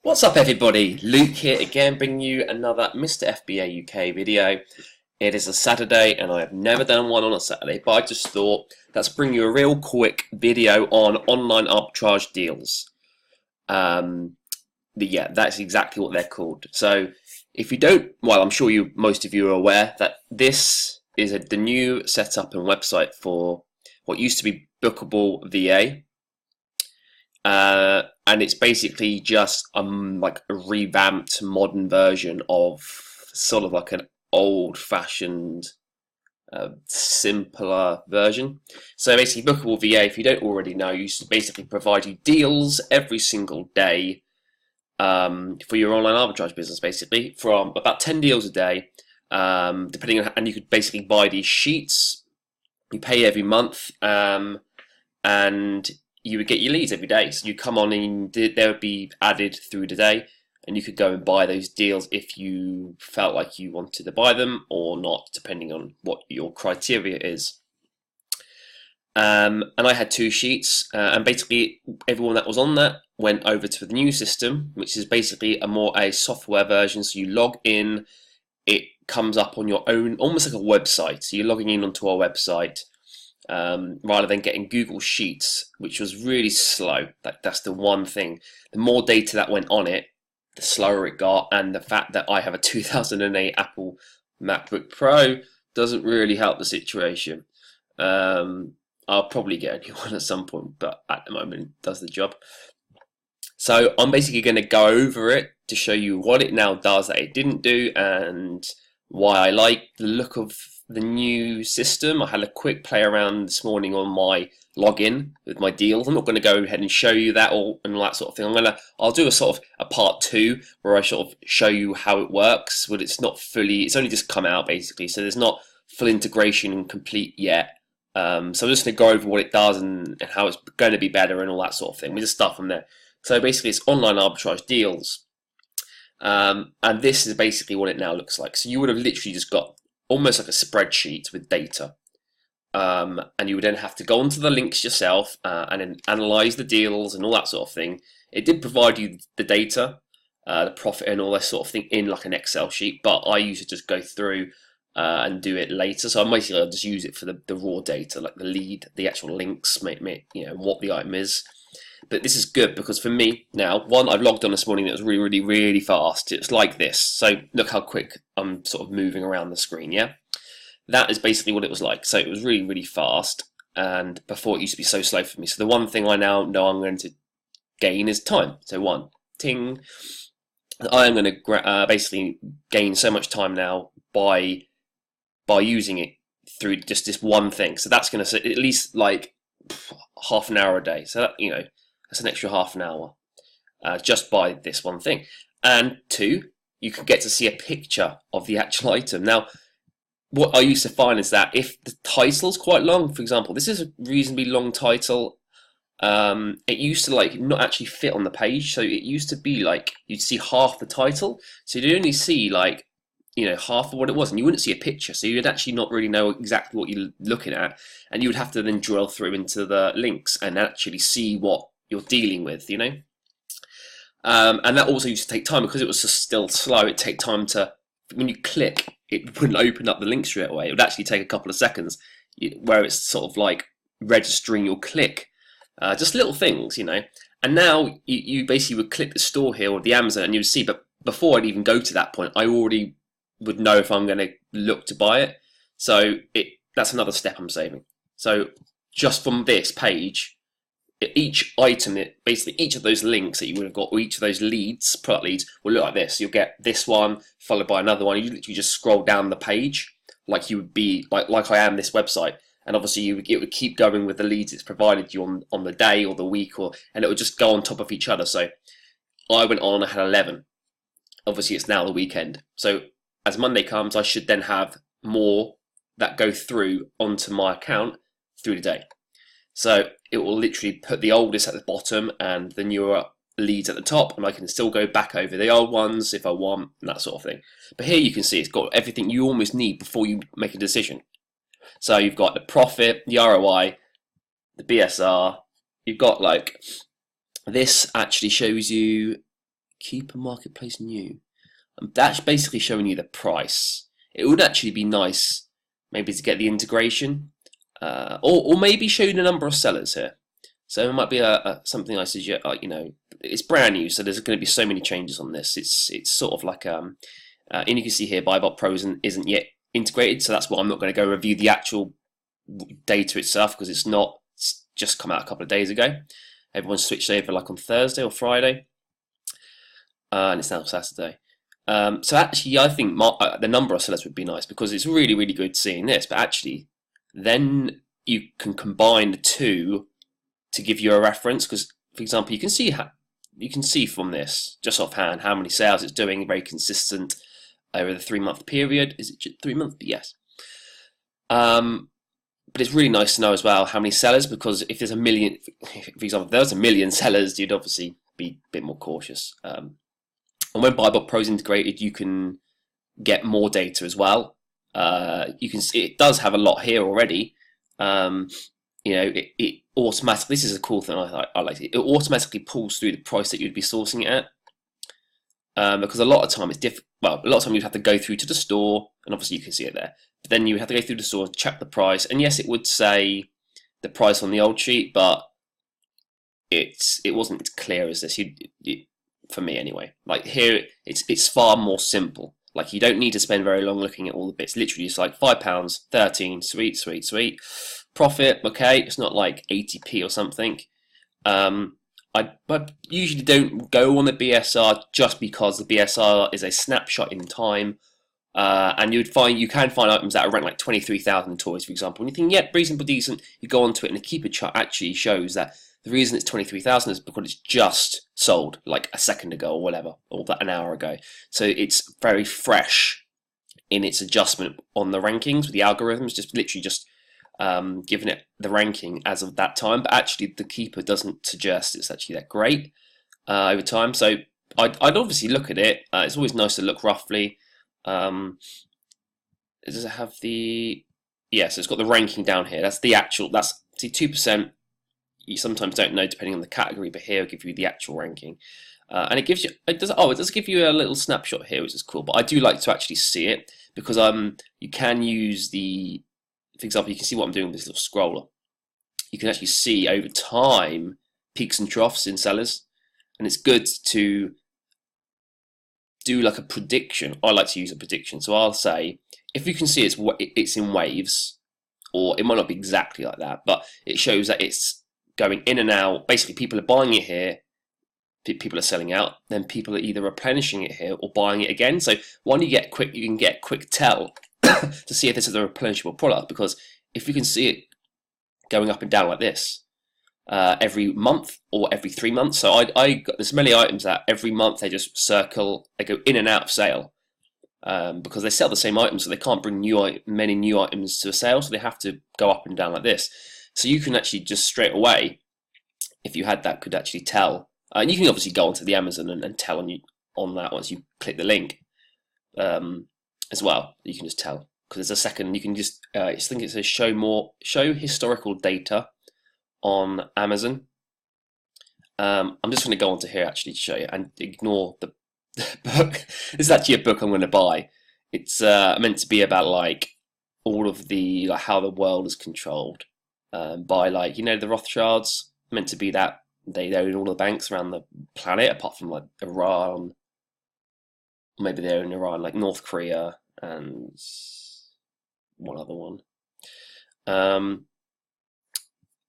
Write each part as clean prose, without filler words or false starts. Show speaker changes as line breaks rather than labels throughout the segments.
What's up everybody, Luke here again bringing you another Mr. FBA UK video. It is a Saturday and I have never done one on a Saturday, but I just thought let's bring you a real quick video on online arbitrage deals. Yeah, that's exactly what they're called. So if you don't, well, I'm sure most of you are aware that this is the new setup and website for what used to be Bookable VA. And it's basically just like a revamped modern version of sort of like an old-fashioned simpler version. So basically Bookable VA, if you don't already know, used to basically provide you deals every single day for your online arbitrage business, basically from about 10 deals a day, depending on, and you could basically buy these sheets. You pay every month, and you would get your leads every day. So you come on and they would be added through the day, and you could go and buy those deals if you felt like you wanted to buy them or not, depending on what your criteria is. And I had 2 sheets, and basically everyone that was on that went over to the new system, which is basically a software version. So you log in, it comes up on your own, almost like a website. So you're logging in onto our website. Rather than getting Google Sheets, which was really slow. That's the one thing. The more data that went on it, the slower it got, and the fact that I have a 2008 Apple MacBook Pro doesn't really help the situation. I'll probably get a new one at some point, but at the moment it does the job. So I'm basically going to go over it to show you what it now does that it didn't do, and why I like the look of the new system. I had a quick play around this morning on my login with my deals. I'm not going to go ahead and show you that and all that sort of thing. I'll do a sort of a part 2 where I sort of show you how it works, but it's not fully, it's only just come out basically, so there's not full integration and complete yet. So I'm just going to go over what it does and how it's going to be better and all that sort of thing. We just start from there. So basically it's online arbitrage deals. And this is basically what it now looks like. So you would have literally just got almost like a spreadsheet with data, and you would then have to go onto the links yourself and then analyze the deals and all that sort of thing. It did provide you the data, the profit and all that sort of thing in like an Excel sheet, but I used to just go through and do it later. So basically I'll just use it for the raw data, like the lead, the actual links, you know, what the item is. But this is good because for me now, one, I've logged on this morning that was really, really fast. It's like this. So look how quick I'm sort of moving around the screen, yeah? That is basically what it was like. So it was really, really fast. And before it used to be so slow for me. So the one thing I now know I'm going to gain is time. So one, ting. I am going to basically gain so much time now by using it through just this one thing. So that's going to at least like half an hour a day. So that, you know, that's an extra half an hour just by this one thing. And 2, you can get to see a picture of the actual item. Now, what I used to find is that if the title's quite long, for example, this is a reasonably long title, it used to like not actually fit on the page. So it used to be like you'd see half the title, so you'd only see like, you know, half of what it was, and you wouldn't see a picture, so you'd actually not really know exactly what you're looking at, and you would have to then drill through into the links and actually see what you're dealing with, you know. And that also used to take time because it was just still slow. It'd take time to, when you click, it wouldn't open up the link straight away. It would actually take a couple of seconds, where it's sort of like registering your click, just little things, you know. And now you basically would click the store here or the Amazon, and you would see. But before I'd even go to that point, I already would know if I'm going to look to buy it. So that's another step I'm saving. So just from this page, each item, basically each of those links that you would have got, or each of those leads, product leads, will look like this. You'll get this one followed by another one. You literally just scroll down the page like you would be like I am this website, and obviously it would keep going with the leads it's provided you on the day or the week, and it would just go on top of each other. So I went on, I had 11. Obviously it's now the weekend, so as Monday comes, I should then have more that go through onto my account through the day. So it will literally put the oldest at the bottom and the newer leads at the top, and I can still go back over the old ones if I want, and that sort of thing. But here you can see it's got everything you almost need before you make a decision. So you've got the profit, the ROI, the BSR. You've got like, this actually shows you Keeper Marketplace new. That's basically showing you the price. It would actually be nice maybe to get the integration, or maybe show you the number of sellers here. So it might be something I suggest. You know, it's brand new, so there's going to be so many changes on this. It's sort of like and you can see here, Buybot Pro isn't yet integrated, so that's why I'm not going to go review the actual data itself, because it's just come out a couple of days ago. Everyone switched over like on Thursday or Friday, and it's now Saturday. So actually, I think the number of sellers would be nice, because it's really, really good seeing this. But actually, then you can combine the two to give you a reference. Because, for example, you can see from this just offhand how many sales it's doing, very consistent over the 3-month period. Is it 3 months? Yes. But it's really nice to know as well how many sellers, because if there's a million, for example, if there was a million sellers, you'd obviously be a bit more cautious. And when Buybot Pro is integrated, you can get more data as well. You can see it does have a lot here already. You know, it automatically. This is a cool thing I like. It automatically pulls through the price that you'd be sourcing it at, because a lot of time it's different. Well, a lot of time you'd have to go through to the store, and obviously you can see it there. But then you would have to go through the store, check the price, and yes, it would say the price on the old sheet, but it wasn't as clear as this. For me anyway. Like here, it's far more simple. Like you don't need to spend very long looking at all the bits. Literally, it's like £5, 13, sweet, sweet, sweet. Profit, okay. It's not like 80p or something. I usually don't go on the BSR just because the BSR is a snapshot in time. And you can find items that are ranked like 23,000 toys, for example. And you think, yeah, reasonable, decent. You go onto it, and the keeper chart actually shows that the reason it's 23,000 is because it's just sold like a second ago or whatever, or an hour ago. So it's very fresh in its adjustment on the rankings with the algorithms, just literally just giving it the ranking as of that time. But actually, the keeper doesn't suggest it's actually that great over time. So I'd obviously look at it. It's always nice to look roughly. Does it have the? Yes, it's got the ranking down here. That's the actual. That's see 2%. You sometimes don't know depending on the category, but here it'll give you the actual ranking, and it gives you. It does give you a little snapshot here, which is cool. But I do like to actually see it, because you can use the. For example, you can see what I'm doing with this little scroller. You can actually see over time peaks and troughs in sellers, and it's good to do like a prediction. I like to use a prediction, so I'll say if you can see it's in waves, or it might not be exactly like that, but it shows that it's going in and out. Basically, people are buying it here, people are selling out, then people are either replenishing it here or buying it again. So one, you can get a quick tell to see if this is a replenishable product, because if you can see it going up and down like this every month or every 3 months. So there's many items that every month they just circle, they go in and out of sale, because they sell the same items, so they can't bring many new items to a sale, so they have to go up and down like this. So you can actually just straight away, if you had that, could actually tell. And you can obviously go onto the Amazon and tell on that once you click the link as well. You can just tell, because there's a second. You can just I think it says show historical data on Amazon. I'm just going to go onto here actually to show you, and ignore the book. This is actually a book I'm going to buy. It's meant to be about like all of the how the world is controlled by the Rothschilds. Meant to be that they own all the banks around the planet, apart from like Iran. Maybe they own Iran, like North Korea and one other one.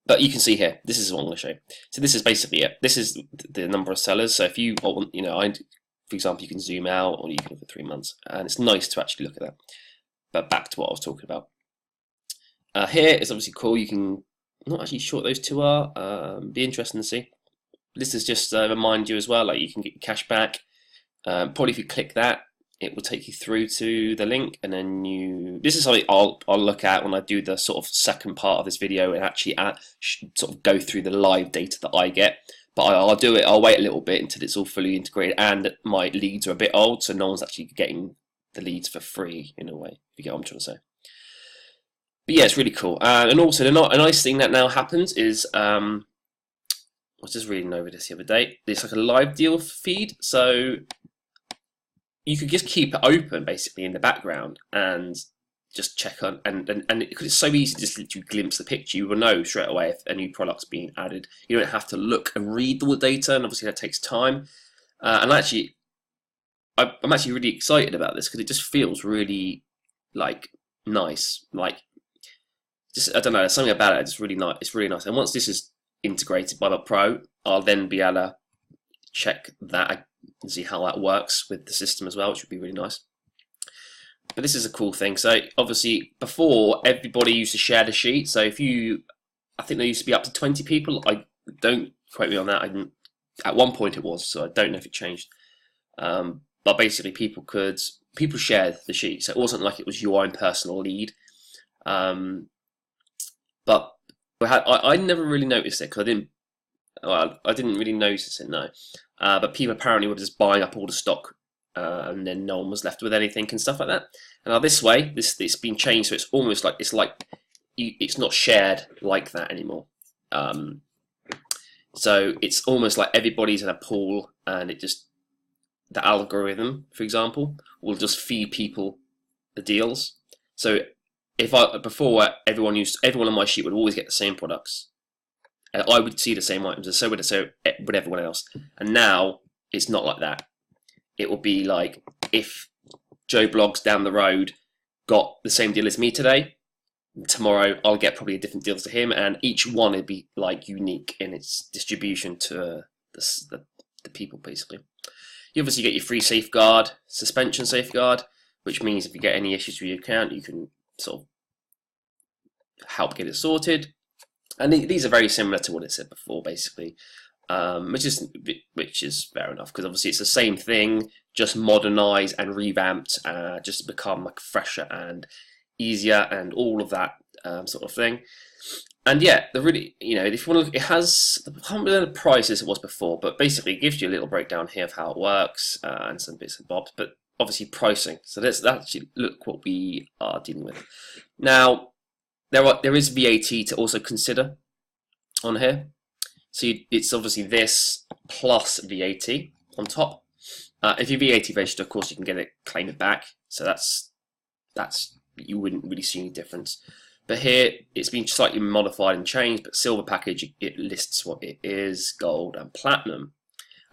But you can see here, this is what I'm going to show you. So this is basically it. This is the number of sellers. So if you want, for example, you can zoom out, or you can look at 3 months, and it's nice to actually look at that. But back to what I was talking about. Here is obviously cool. You can, I'm not actually sure what those two are. Be interesting to see. This is just to remind you as well, like you can get cash back. Probably if you click that, it will take you through to the link, and then this is something I'll look at when I do the sort of second part of this video, and actually sort of go through the live data that I get. But I'll do it. I'll wait a little bit until it's all fully integrated, and my leads are a bit old, so no one's actually getting the leads for free in a way. If you get what I'm trying to say. But yeah, it's really cool. And also, a nice thing that now happens is was just reading over this the other day. It's like a live deal feed, so you could just keep it open basically in the background and just check on, and because it's so easy to just literally glimpse the picture, you will know straight away if a new product's being added. You don't have to look and read all the data, and obviously that takes time. And actually, I'm actually really excited about this because it just feels really like nice. Like, just I don't know, there's something about it. It's really nice. It's really nice. And once this is integrated by the Pro, I'll then be able to check that and see how that works with the system as well, which would be really nice. But this is a cool thing. So obviously, before everybody used to share the sheet. So if you, I think there used to be up to 20 people. I don't quote me on that. At one point it was, so I don't know if it changed. But basically, people shared the sheet, so it wasn't like it was your own personal lead. But I never really noticed it because I didn't really notice it, no. But people apparently were just buying up all the stock, and then no one was left with anything and stuff like that. And now this way, it's been changed, so it's almost like it's not shared like that anymore. So it's almost like everybody's in a pool, and the algorithm, for example, will just feed people the deals. So before everyone on my sheet would always get the same products, and I would see the same items, and so would everyone else. And now it's not like that. It will be like if Joe Blogs down the road got the same deal as me today, tomorrow I'll get probably a different deal to him, and each one would be like unique in its distribution to the people basically. You obviously get your free safeguard, suspension safeguard, which means if you get any issues with your account, you can sort of help get it sorted. And these are very similar to what it said before, basically, which is fair enough, because obviously it's the same thing, just modernized and revamped, just to become like fresher and easier and all of that sort of thing. And yeah, if you want to look, it has the price as it was before, but basically it gives you a little breakdown here of how it works and some bits and bobs, but obviously pricing. So let's actually look what we are dealing with. Now, there is VAT to also consider on here. So it's obviously this plus VAT on top. If you're VAT registered, of course, you can claim it back. So that's you wouldn't really see any difference. But here it's been slightly modified and changed. But silver package, it lists what it is, gold and platinum.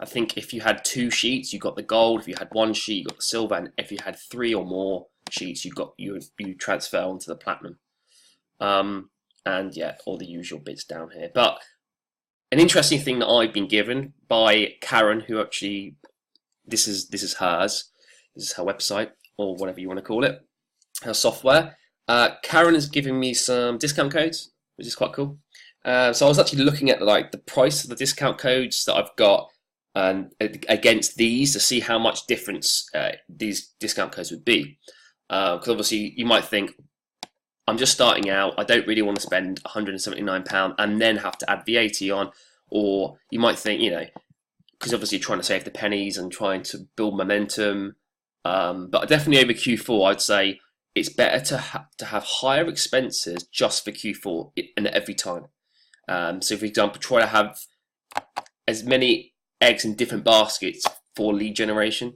I think if you had 2 sheets, you got the gold. If you had 1 sheet, you got the silver. And if you had 3 or more sheets, you transfer onto the platinum. And yeah, all the usual bits down here. But an interesting thing that I've been given by Karen, who actually this is hers. This is her website, or whatever you want to call it, her software. Karen is giving me some discount codes, which is quite cool. So I was actually looking at like the price of the discount codes that I've got against these to see how much difference these discount codes would be. Because obviously you might think, I'm just starting out, I don't really want to spend £179 and then have to add VAT on. Or you might think, because obviously you're trying to save the pennies and trying to build momentum. But definitely over Q4, I'd say it's better to have higher expenses just for Q4 and every time. So for example, try to have as many eggs in different baskets for lead generation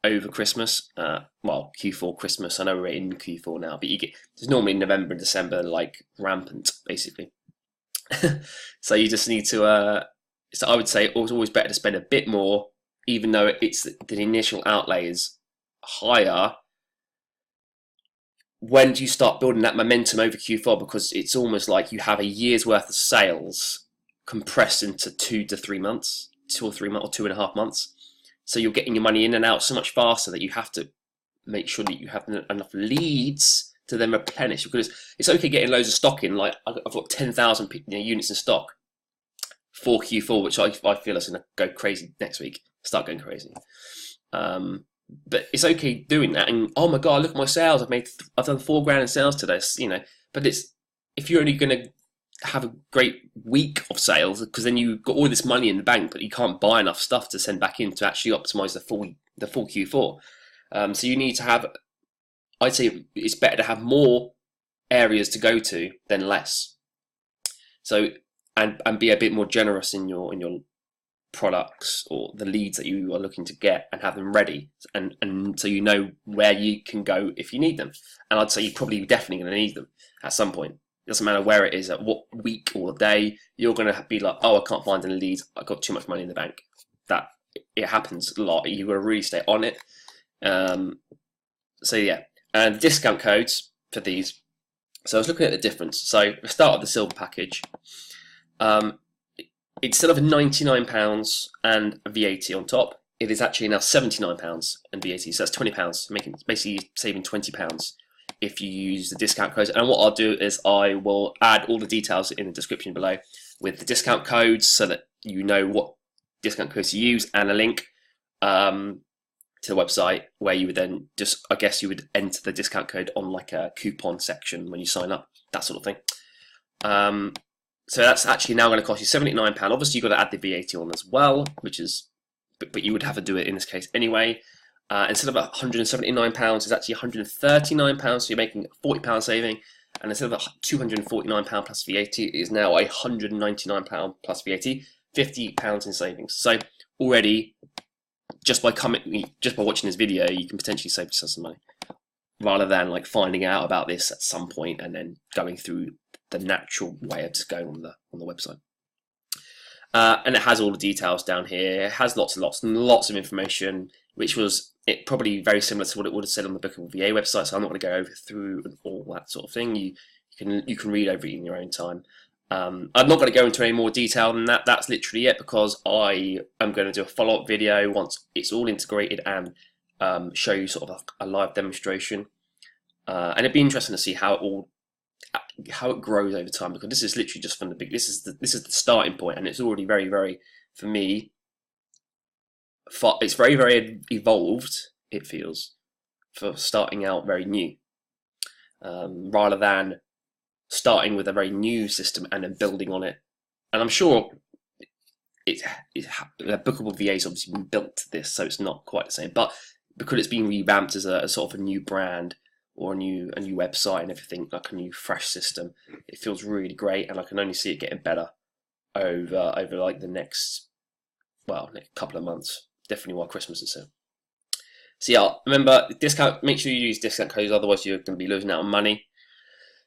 over Christmas. Well, Q4 Christmas. I know we're in Q4 now, but it's normally November and December like rampant basically. So you just need to. So I would say it's always better to spend a bit more, even though the initial outlay is higher. When do you start building that momentum over Q4? Because it's almost like you have a year's worth of sales compressed into 2 to 3 months, 2 or 3 months, or 2.5 months. So you're getting your money in and out so much faster that you have to make sure that you have enough leads to then replenish. Because it's okay getting loads of stock in. Like I've got 10,000 units in stock for Q4, which I feel is going to go crazy next week. Start going crazy. But it's okay doing that, and oh my god, look at my sales! I've done $4,000 in sales today, But if you're only going to have a great week of sales, because then you've got all this money in the bank, but you can't buy enough stuff to send back in to actually optimize the full Q4. So you need to have. I'd say it's better to have more areas to go to than less. So and be a bit more generous in your products or the leads that you are looking to get, and have them ready, and so you know where you can go if you need them. And I'd say you're probably definitely going to need them at some point. It doesn't matter where it is, at what week or day, you're going to be like, oh, I can't find any leads, I've got too much money in the bank. That it happens a lot. You've got to really stay on it. So yeah, and discount codes for these. So I was looking at the difference. So the start of the silver package, instead of £99 and VAT on top, it is actually now £79 and VAT. So that's £20, making basically saving £20 if you use the discount codes. And what I'll do is I will add all the details in the description below with the discount codes, so that you know what discount codes to use, and a link to the website where you would then just, I guess you would enter the discount code on like a coupon section when you sign up, that sort of thing. So that's actually now going to cost you £79. Obviously you've got to add the VAT on as well, which is, but you would have to do it in this case anyway. Instead of £179, it's actually £139, so you're making a £40 saving. And instead of £249 plus VAT, it is now £199 plus VAT, £50 in savings. So already, just by watching this video, you can potentially save yourself some money, rather than like finding out about this at some point and then going through the natural way of just going on the website. And it has all the details down here. It has lots and lots of information, which was probably very similar to what it would have said on the Bookable VA website. So I'm not going to go over through all that sort of thing. You can read over it in your own time. I'm not going to go into any more detail than that. That's literally it, because I am going to do a follow-up video once it's all integrated and show you sort of a live demonstration. And it'd be interesting to see how it grows over time, because this is literally just from the big. This is the starting point, and it's already very, for me, it's very evolved. It feels, for starting out very new, rather than starting with a very new system and then building on it. And I'm sure the Bookable VA has obviously been built to this, so it's not quite the same. But because it's been revamped as a sort of a new brand, or a new website and everything, like a new fresh system, it feels really great, and I can only see it getting better over like the next couple of months, definitely while Christmas is soon. So yeah, remember, discount. Make sure you use discount codes, otherwise you're going to be losing out on money.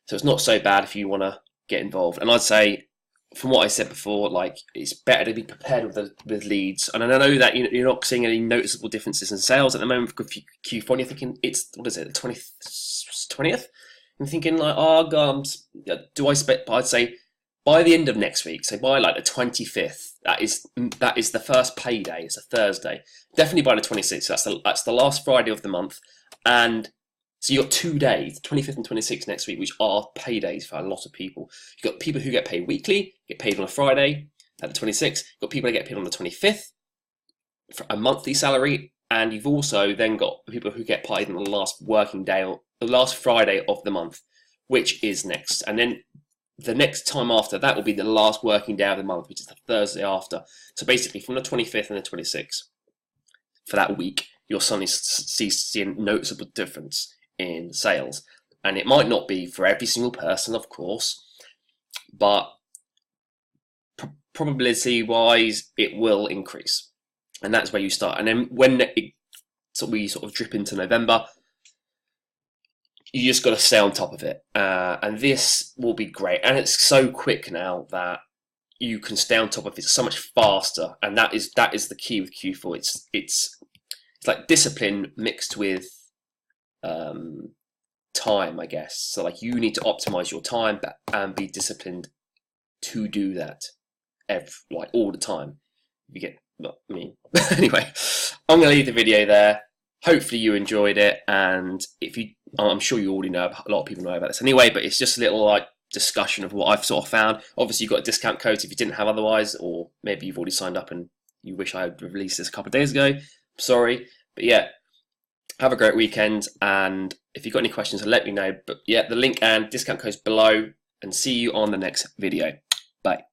So it's not so bad if you want to get involved. And I'd say, from what I said before, like, it's better to be prepared with leads. And I know that you're not seeing any noticeable differences in sales at the moment for Q4. You're thinking, it's, what is it, the 20th? I'm thinking like, oh god, do I expect? But I'd say by the end of next week, so by like the 25th, that is the first payday. It's a Thursday. Definitely by the 26th. So that's the last Friday of the month, and so you've got 2 days, 25th and 26th next week, which are paydays for a lot of people. You've got people who get paid weekly, get paid on a Friday at the 26th. You've got people that get paid on the 25th for a monthly salary. And you've also then got people who get paid on the last working day, or the last Friday of the month, which is next. And then the next time after that will be the last working day of the month, which is the Thursday after. So basically from the 25th and the 26th, for that week, you'll suddenly see a noticeable difference in sales. And it might not be for every single person, of course, but probability wise it will increase, and that's where you start. And then when we sort of drip into November, you just got to stay on top of it, and this will be great. And it's so quick now that you can stay on top of it so much faster, and that is the key with Q4. It's like discipline mixed with time, I guess. So like, you need to optimize your time and be disciplined to do that all the time. You get what I mean. Anyway, I'm going to leave the video there. Hopefully you enjoyed it, and I'm sure you already know, a lot of people know about this anyway, but it's just a little like discussion of what I've sort of found. Obviously you've got discount codes if you didn't have otherwise, or maybe you've already signed up and you wish I had released this a couple of days ago. Sorry, but yeah, have a great weekend, and if you've got any questions, let me know. But yeah, the link and discount codes below, and see you on the next video. Bye.